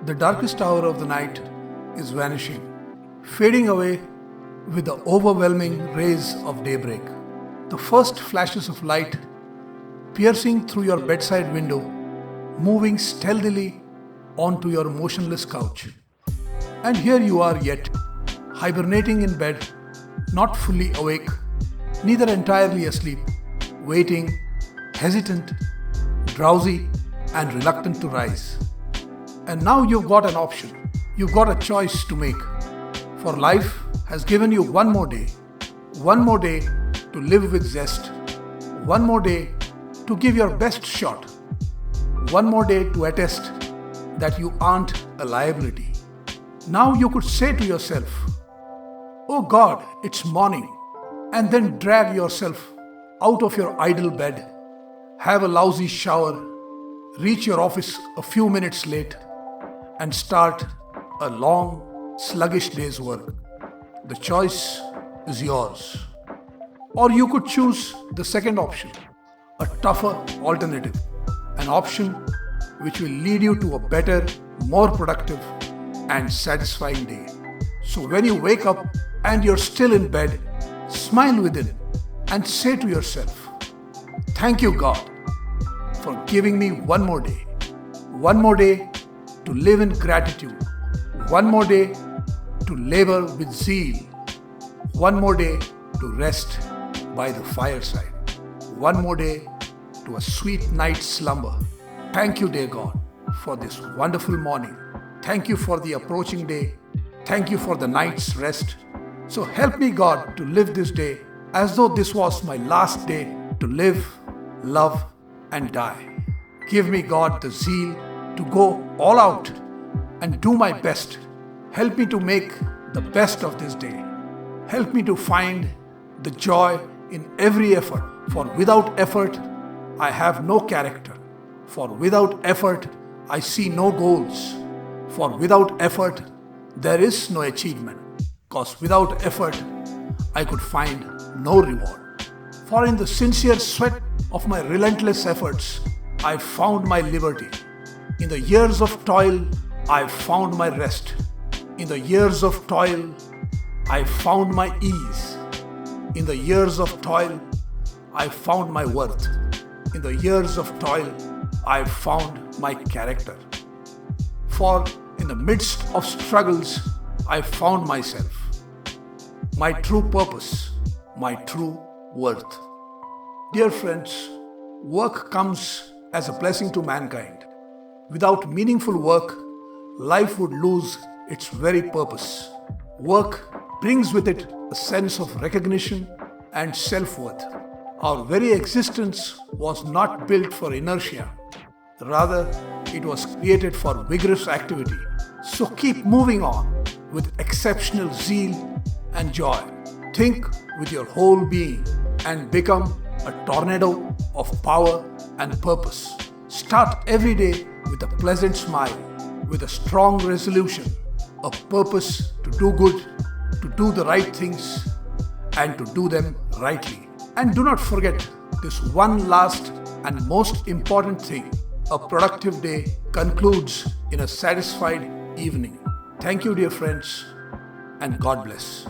The darkest hour of the night is vanishing, fading away with the overwhelming rays of daybreak. The first flashes of light piercing through your bedside window, moving stealthily onto your motionless couch. And here you are yet, hibernating in bed, not fully awake, neither entirely asleep, waiting, hesitant, drowsy, and reluctant to rise. And now you've got an option. You've got a choice to make. For life has given you one more day to live with zest, one more day to give your best shot, one more day to attest that you aren't a liability. Now you could say to yourself, "Oh God, it's morning," and then drag yourself out of your idle bed, have a lousy shower, reach your office a few minutes late, and start a long, sluggish day's work. The choice is yours. Or you could choose the second option, a tougher alternative, an option which will lead you to a better, more productive, and satisfying day. So when you wake up and you're still in bed, smile within and say to yourself, "Thank you, God, for giving me one more day to live in gratitude, one more day to labor with zeal, one more day to rest by the fireside, one more day to a sweet night's slumber. Thank you, dear God, for this wonderful morning. Thank you for the approaching day. Thank you for the night's rest. So help me, God, to live this day as though this was my last day to live, love, and die. Give me, God, the zeal to go all out and do my best. Help me to make the best of this day. Help me to find the joy in every effort. For without effort, I have no character. For without effort, I see no goals. For without effort, there is no achievement. Because without effort, I could find no reward. For in the sincere sweat of my relentless efforts, I found my liberty. In the years of toil, I found my rest. In the years of toil, I found my ease. In the years of toil, I found my worth. In the years of toil, I found my character. For in the midst of struggles, I found myself, my true purpose, my true worth. Dear friends, work comes as a blessing to mankind. Without meaningful work, life would lose its very purpose. Work brings with it a sense of recognition and self-worth. Our very existence was not built for inertia. Rather, it was created for vigorous activity. So keep moving on with exceptional zeal and joy. Think with your whole being and become a tornado of power and purpose. Start every day with a pleasant smile, with a strong resolution, a purpose to do good, to do the right things, and to do them rightly. And do not forget this one last and most important thing. A productive day concludes in a satisfied evening. Thank you, dear friends, and God bless.